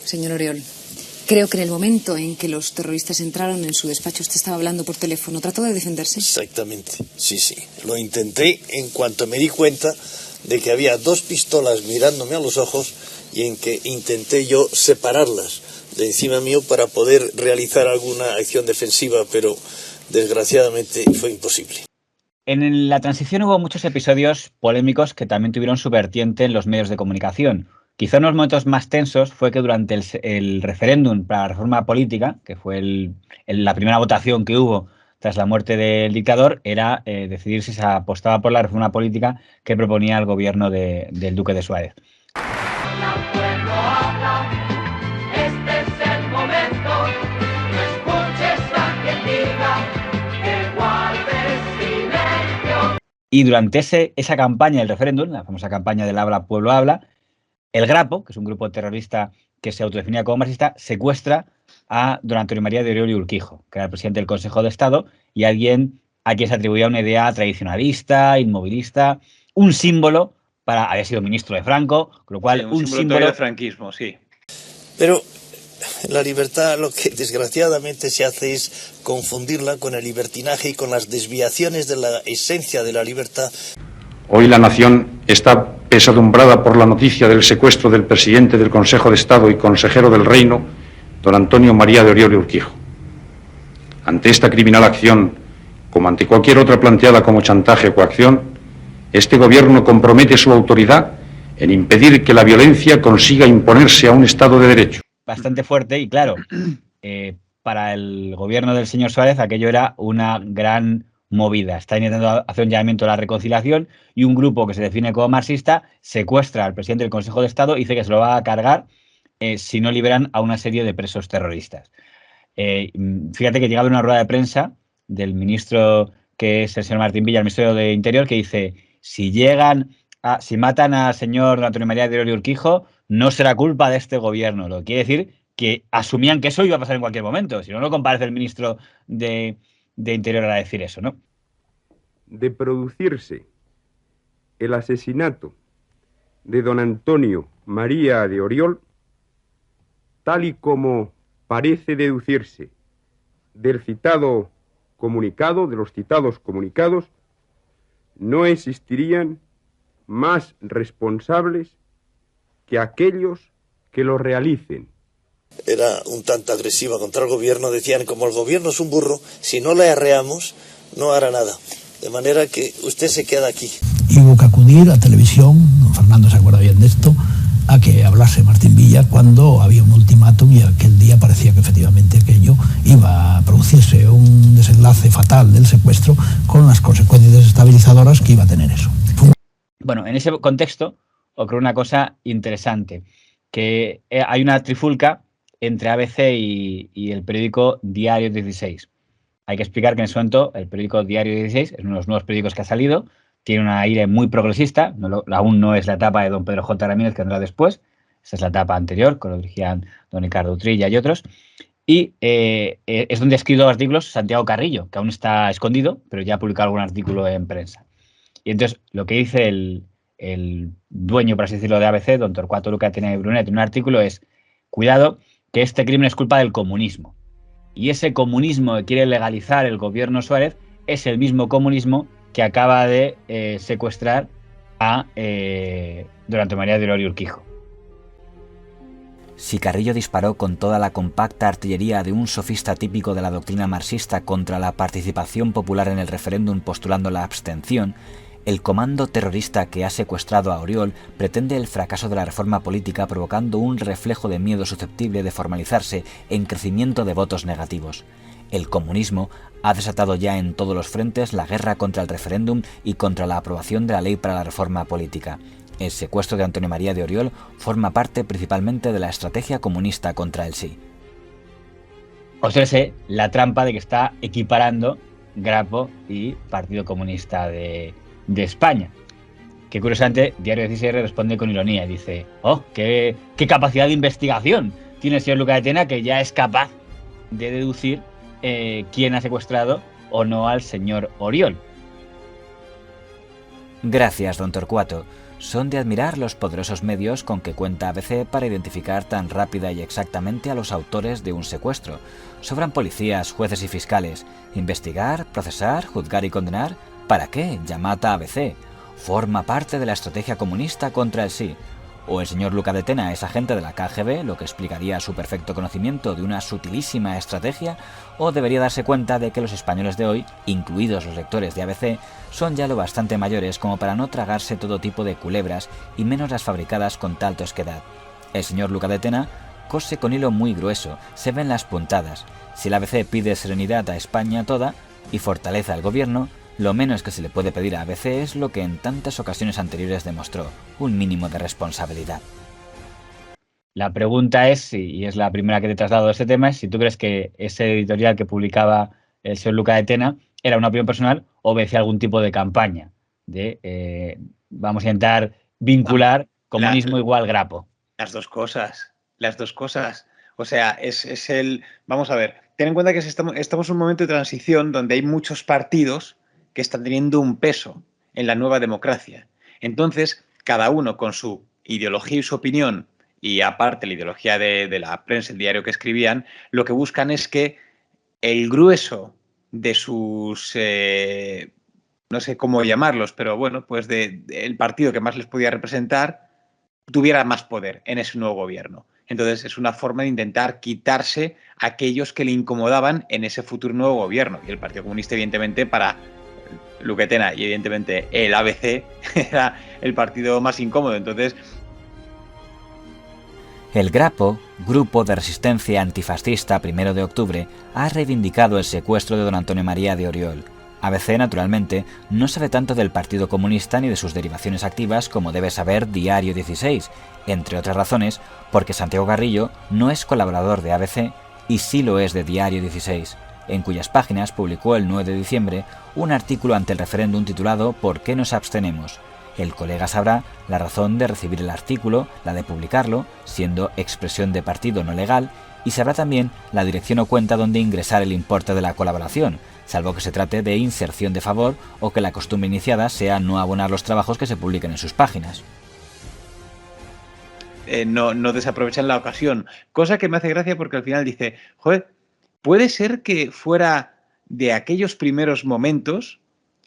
Señor Oriol, creo que en el momento en que los terroristas entraron en su despacho usted estaba hablando por teléfono. ¿Trató de defenderse? Exactamente, sí. Lo intenté en cuanto me di cuenta de que había dos pistolas mirándome a los ojos y en que intenté yo separarlas de encima mío para poder realizar alguna acción defensiva, pero desgraciadamente fue imposible. En la transición hubo muchos episodios polémicos que también tuvieron su vertiente en los medios de comunicación. Quizá uno de los momentos más tensos fue que durante el referéndum para la reforma política, que fue la primera votación que hubo tras la muerte del dictador, era decidir si se apostaba por la reforma política que proponía el gobierno del duque de Suárez. Y durante esa campaña del referéndum, la famosa campaña del Habla, Pueblo Habla, el Grapo, que es un grupo terrorista que se autodefinía como marxista, secuestra a don Antonio María de Oriol y Urquijo, que era el presidente del Consejo de Estado, y alguien a quien se atribuía una idea tradicionalista, inmovilista, un símbolo para haber sido ministro de Franco, con lo cual sí, un símbolo del franquismo, sí. Pero la libertad lo que desgraciadamente se hace es confundirla con el libertinaje y con las desviaciones de la esencia de la libertad. Hoy la nación está pesadumbrada por la noticia del secuestro del presidente del Consejo de Estado y consejero del Reino, don Antonio María de Oriol y Urquijo. Ante esta criminal acción, como ante cualquier otra planteada como chantaje o coacción, este gobierno compromete su autoridad en impedir que la violencia consiga imponerse a un Estado de Derecho. Bastante fuerte y claro, para el gobierno del señor Suárez aquello era una gran movida. Está intentando hacer un llamamiento a la reconciliación y un grupo que se define como marxista secuestra al presidente del Consejo de Estado y dice que se lo va a cargar si no liberan a una serie de presos terroristas. Fíjate que llega a una rueda de prensa del ministro, que es el señor Martín Villa, el ministro de Interior, que dice: si matan al señor Antonio María de Oriol y Urquijo, no será culpa de este gobierno. Lo que quiere decir que asumían que eso iba a pasar en cualquier momento. Si no, no comparece el ministro de Interior a decir eso, ¿no? De producirse el asesinato de don Antonio María de Oriol, tal y como parece deducirse del citado comunicado, de los citados comunicados, no existirían más responsables que aquellos que lo realicen. Era un tanto agresiva contra el gobierno, decían, como el gobierno es un burro, si no le arreamos, no hará nada. De manera que usted se queda aquí. Y hubo que acudir a televisión, don Fernando se acuerda bien de esto, a que hablase Martín Villa cuando había un ultimátum y aquel día parecía que efectivamente aquello iba a producirse un desenlace fatal del secuestro con las consecuencias desestabilizadoras que iba a tener eso. Bueno, en ese contexto ocurre una cosa interesante, que hay una trifulca entre ABC y el periódico Diario 16. Hay que explicar que en ese momento el periódico Diario 16 es uno de los nuevos periódicos que ha salido, tiene un aire muy progresista, aún no es la etapa de don Pedro J. Ramírez que vendrá después, esa es la etapa anterior, con lo dirigían don Ricardo Utrilla y otros, y es donde ha escrito artículos Santiago Carrillo, que aún está escondido, pero ya ha publicado algún artículo en prensa. Y entonces lo que dice el dueño, por así decirlo, de ABC, don Torcuato Luca Tena Brunet, en un artículo es: cuidado, que este crimen es culpa del comunismo. Y ese comunismo que quiere legalizar el gobierno Suárez es el mismo comunismo que acaba de secuestrar a don Antonio María de Oriol y Urquijo. Si Carrillo disparó con toda la compacta artillería de un sofista típico de la doctrina marxista contra la participación popular en el referéndum postulando la abstención, el comando terrorista que ha secuestrado a Oriol pretende el fracaso de la reforma política provocando un reflejo de miedo susceptible de formalizarse en crecimiento de votos negativos. El comunismo ha desatado ya en todos los frentes la guerra contra el referéndum y contra la aprobación de la ley para la reforma política. El secuestro de Antonio María de Oriol forma parte principalmente de la estrategia comunista contra el sí. Obsérvese la trampa de que está equiparando Grapo y Partido Comunista de España. Que curiosamente Diario 16 responde con ironía, dice: ¡oh, qué capacidad de investigación tiene el señor Luca de Tena, que ya es capaz de deducir quién ha secuestrado o no al señor Oriol! Gracias, don Torcuato. Son de admirar los poderosos medios con que cuenta ABC para identificar tan rápida y exactamente a los autores de un secuestro. Sobran policías, jueces y fiscales. Investigar, procesar, juzgar y condenar. ¿Para qué? Llamad a ABC. Forma parte de la estrategia comunista contra el sí. O el señor Luca de Tena es agente de la KGB, lo que explicaría su perfecto conocimiento de una sutilísima estrategia, o debería darse cuenta de que los españoles de hoy, incluidos los lectores de ABC, son ya lo bastante mayores como para no tragarse todo tipo de culebras y menos las fabricadas con tal tosquedad. El señor Luca de Tena cose con hilo muy grueso, se ven las puntadas. Si el ABC pide serenidad a España toda y fortaleza al gobierno, lo menos que se le puede pedir a ABC es lo que en tantas ocasiones anteriores demostró, un mínimo de responsabilidad. La pregunta es, y es la primera que te traslado a este tema, es si tú crees que ese editorial que publicaba el señor Luca de Tena era una opinión personal o obedecía algún tipo de campaña de vamos a intentar vincular comunismo igual grapo. Las dos cosas. O sea, es el... Vamos a ver, ten en cuenta que estamos en un momento de transición donde hay muchos partidos que están teniendo un peso en la nueva democracia. Entonces, cada uno con su ideología y su opinión, y aparte la ideología de la prensa, el diario que escribían, lo que buscan es que el grueso de sus, no sé cómo llamarlos, pero bueno, pues el partido que más les podía representar, tuviera más poder en ese nuevo gobierno. Entonces, es una forma de intentar quitarse a aquellos que le incomodaban en ese futuro nuevo gobierno. Y el Partido Comunista, evidentemente, para Luca de Tena y evidentemente el ABC era el partido más incómodo. Entonces, el Grapo, Grupo de Resistencia Antifascista 1 de octubre, ha reivindicado el secuestro de don Antonio María de Oriol. ABC, naturalmente, no sabe tanto del Partido Comunista ni de sus derivaciones activas como debe saber Diario 16, entre otras razones porque Santiago Carrillo no es colaborador de ABC y sí lo es de Diario 16, en cuyas páginas publicó el 9 de diciembre un artículo ante el referéndum titulado ¿Por qué nos abstenemos? El colega sabrá la razón de recibir el artículo, la de publicarlo, siendo expresión de partido no legal, y sabrá también la dirección o cuenta donde ingresar el importe de la colaboración, salvo que se trate de inserción de favor o que la costumbre iniciada sea no abonar los trabajos que se publiquen en sus páginas. No desaprovechan la ocasión, cosa que me hace gracia porque al final dice, joder, puede ser que fuera de aquellos primeros momentos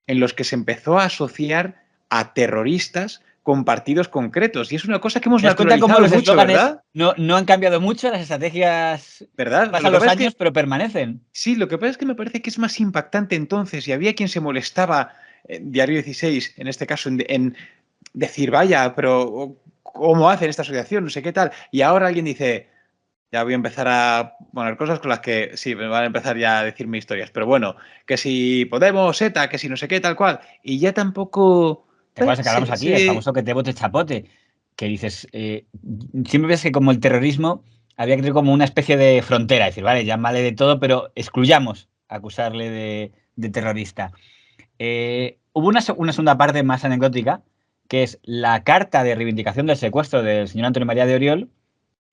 en los que se empezó a asociar a terroristas con partidos concretos. Y es una cosa que hemos naturalizado los mucho, ¿verdad? No han cambiado mucho, las estrategias ¿verdad? Pasan los años, pero permanecen. Sí, lo que pasa es que me parece que es más impactante entonces, y había quien se molestaba, Diario 16, en este caso, en decir, vaya, pero ¿cómo hacen esta asociación? No sé qué tal. Y ahora alguien dice, ya voy a empezar a poner cosas con las que sí, me van a empezar ya a decirme historias. Pero bueno, que si Podemos, ETA, que si no sé qué, tal cual. Y ya tampoco... ¿Te acuerdas que hablamos aquí? Sí. El famoso que te bote chapote. Que dices, siempre ves que como el terrorismo había que tener como una especie de frontera. Es decir, vale, llámale de todo, pero excluyamos acusarle de terrorista. Hubo una segunda parte más anecdótica, que es la carta de reivindicación del secuestro del señor Antonio María de Oriol,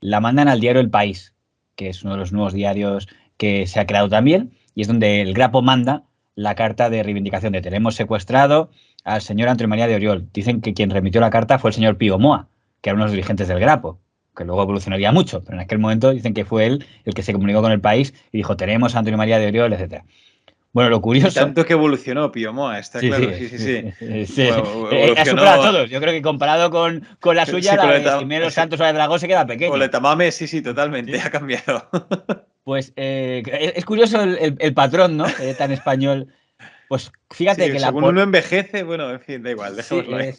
la mandan al diario El País, que es uno de los nuevos diarios que se ha creado también, y es donde el Grapo manda la carta de reivindicación de tenemos secuestrado al señor Antonio María de Oriol. Dicen que quien remitió la carta fue el señor Pío Moa, que era uno de los dirigentes del Grapo, que luego evolucionaría mucho, pero en aquel momento dicen que fue él el que se comunicó con El País y dijo tenemos a Antonio María de Oriol, etc. Bueno, lo curioso... Tanto que evolucionó Pío Moa, está claro. Sí. Bueno, ha superado a todos. Yo creo que comparado con la suya, la de Jiménez Santos o la de Dragón se queda pequeña. O la de Tamame, sí, totalmente, ha cambiado. Pues es curioso el patrón, ¿no? Tan español. Pues fíjate que según uno envejece, bueno, en fin, da igual, dejémoslo ahí.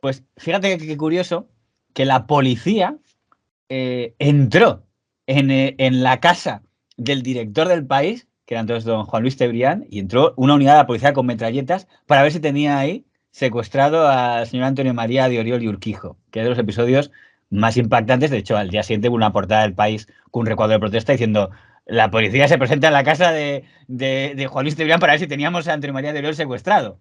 Pues fíjate que curioso que la policía entró en la casa del director del País, que era entonces don Juan Luis Tebrián, y entró una unidad de la policía con metralletas para ver si tenía ahí secuestrado al señor Antonio María de Oriol y Urquijo, que es de los episodios más impactantes. De hecho, al día siguiente hubo una portada del País con un recuadro de protesta diciendo la policía se presenta en la casa de Juan Luis Tebrián para ver si teníamos a Antonio María de Oriol secuestrado.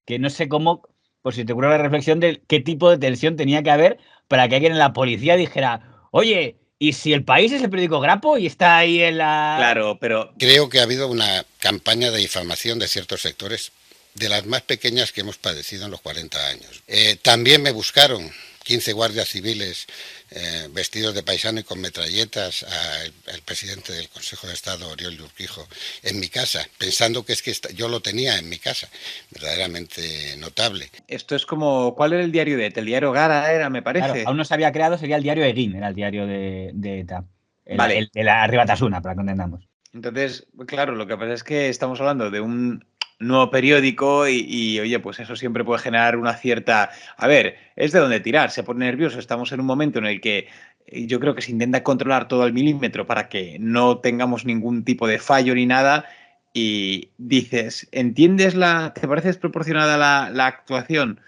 Que no sé cómo, por si te ocurre la reflexión de qué tipo de tensión tenía que haber para que alguien en la policía dijera, oye, ¿y si El País es el periódico Grapo y está ahí en la...? Claro, pero... Creo que ha habido una campaña de difamación de ciertos sectores de las más pequeñas que hemos padecido en los 40 años. También me buscaron 15 guardias civiles vestidos de paisano y con metralletas al presidente del Consejo de Estado, Oriol Urquijo, en mi casa, pensando que es que yo lo tenía en mi casa, verdaderamente notable. Esto es como, ¿cuál era el diario de ETA? El diario Gara era, me parece. Claro, aún no se había creado, sería el diario Egin, era el diario de ETA. Vale. El Arribatasuna, para que entendamos. Entonces, claro, lo que pasa es que estamos hablando de un nuevo periódico y, oye, pues eso siempre puede generar una cierta... A ver, es de donde tirar, se pone nervioso, estamos en un momento en el que yo creo que se intenta controlar todo al milímetro para que no tengamos ningún tipo de fallo ni nada y dices, ¿entiendes te parece desproporcionada la actuación?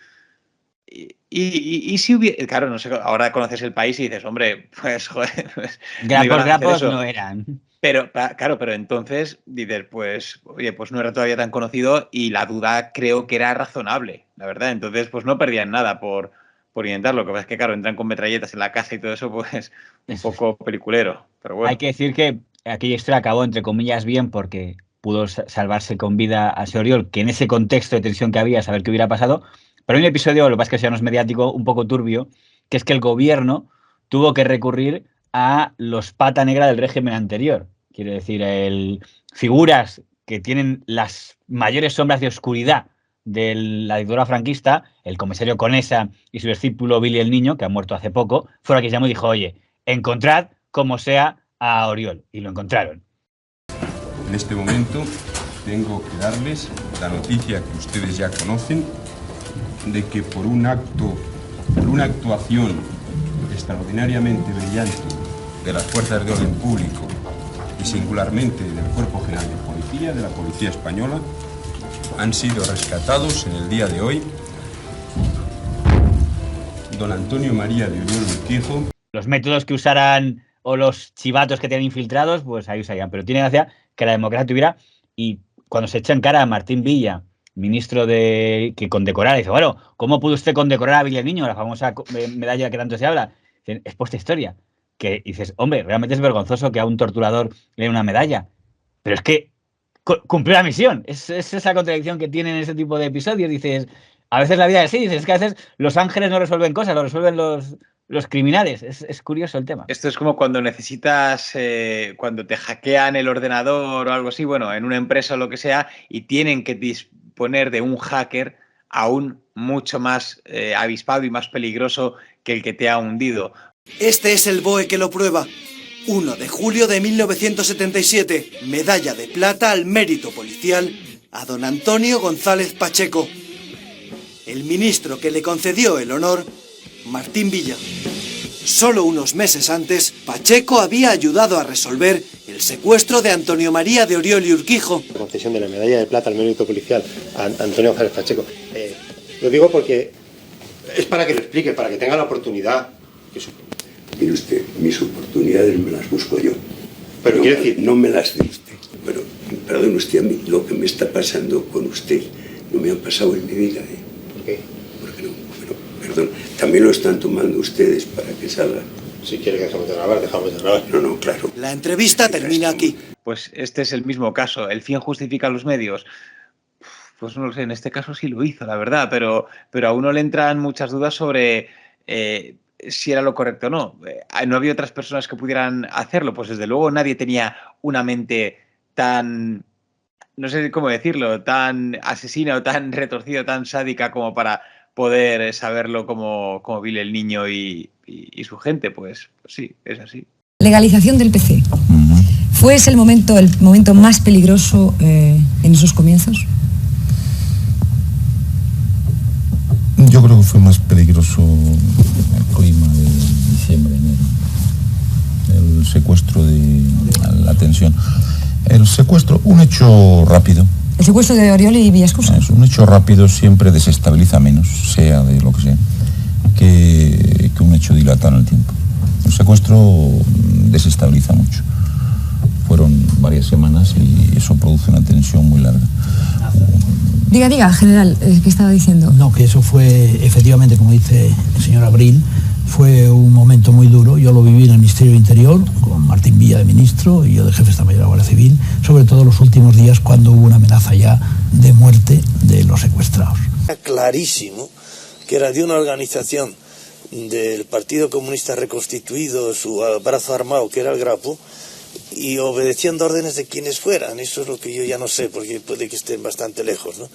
Y si hubiera... Claro, no sé, ahora conoces el país y dices, hombre, pues joder... Pues, grapos no eran... Pero, claro, pero entonces dices, pues, oye, pues no era todavía tan conocido y la duda creo que era razonable, la verdad. Entonces, pues no perdían nada por intentarlo. Lo que pasa es que, claro, entran con metralletas en la casa y todo eso, pues un poco peliculero. Pero bueno. Hay que decir que aquella historia acabó, entre comillas, bien porque pudo salvarse con vida a ese Oriol, que en ese contexto de tensión que había, saber qué hubiera pasado. Pero hay un episodio, lo que pasa es que ya no es mediático, un poco turbio, que es que el gobierno tuvo que recurrir a los pata negra del régimen anterior. Quiero decir, figuras que tienen las mayores sombras de oscuridad de la dictadura franquista, el comisario Conesa y su discípulo Billy el Niño, que ha muerto hace poco, fueron quien llamó y dijo, oye, encontrad como sea a Oriol. Y lo encontraron. En este momento tengo que darles la noticia que ustedes ya conocen, de que por una actuación extraordinariamente brillante de las fuerzas de orden público y singularmente del Cuerpo General de Policía, de la Policía Española, han sido rescatados en el día de hoy don Antonio María de Oriol Urquijo. Los métodos que usaran o los chivatos que tenían infiltrados, pues ahí usarían. Pero tiene gracia que la democracia tuviera, y cuando se echa en cara a Martín Villa, ministro que condecorara, dice, bueno, ¿cómo pudo usted condecorar a Billy el Niño, la famosa medalla que tanto se habla? Es por esta historia. Que dices, hombre, realmente es vergonzoso que a un torturador le den una medalla. Pero es que cumplió la misión. Es esa contradicción que tienen ese tipo de episodios. Dices, a veces la vida es así. Dices, es que a veces los ángeles no resuelven cosas, lo resuelven los criminales. Es curioso el tema. Esto es como cuando necesitas, cuando te hackean el ordenador o algo así, bueno, en una empresa o lo que sea, y tienen que disponer de un hacker aún mucho más avispado y más peligroso que el que te ha hundido. Este es el BOE que lo prueba. 1 de julio de 1977. Medalla de plata al mérito policial a don Antonio González Pacheco. El ministro que le concedió el honor, Martín Villa. Solo unos meses antes, Pacheco había ayudado a resolver el secuestro de Antonio María de Oriol y Urquijo. La concesión de la medalla de plata al mérito policial a Antonio González Pacheco. Lo digo porque es para que lo explique, para que tenga la oportunidad. Mire usted, mis oportunidades me las busco yo. Pero quiere decir... No me las dé usted. Pero, perdone usted, a mí lo que me está pasando con usted no me ha pasado en mi vida. ¿Por qué? Porque no, pero, perdón, también lo están tomando ustedes para que salga. Si quiere que dejemos de grabar, dejamos de grabar. No, claro. La entrevista termina aquí. Pues este es el mismo caso. ¿El fin justifica los medios? Pues no lo sé, en este caso sí lo hizo, la verdad, pero a uno le entran muchas dudas sobre... si era lo correcto o no. No había otras personas que pudieran hacerlo, pues desde luego nadie tenía una mente tan, no sé cómo decirlo, tan asesina o tan retorcida, tan sádica como para poder saberlo como Billy el Niño y su gente. Pues sí, es así. Legalización del PC. ¿Fue ese el momento más peligroso en esos comienzos? Yo creo que fue más peligroso el clima de diciembre, enero. El secuestro de la tensión. El secuestro, un hecho rápido. ¿El secuestro de Oriol y Villascusa? Un hecho rápido siempre desestabiliza menos, sea de lo que sea, que un hecho dilatado en el tiempo. El secuestro desestabiliza mucho. Fueron varias semanas y eso produce una tensión muy larga. Diga, general, ¿qué estaba diciendo? No, que eso fue, efectivamente, como dice el señor Abril, fue un momento muy duro. Yo lo viví en el Ministerio de Interior, con Martín Villa de ministro y yo de jefe de Estado Mayor de la Guardia Civil, sobre todo los últimos días cuando hubo una amenaza ya de muerte de los secuestrados. Clarísimo que era de una organización del Partido Comunista reconstituido, su brazo armado, que era el Grapo, y obedeciendo órdenes de quienes fueran. Eso es lo que yo ya no sé, porque puede que estén bastante lejos, ¿no?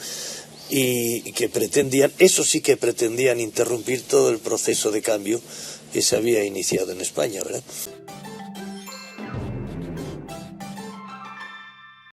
Y que pretendían, eso sí que pretendían interrumpir todo el proceso de cambio que se había iniciado en España, ¿verdad?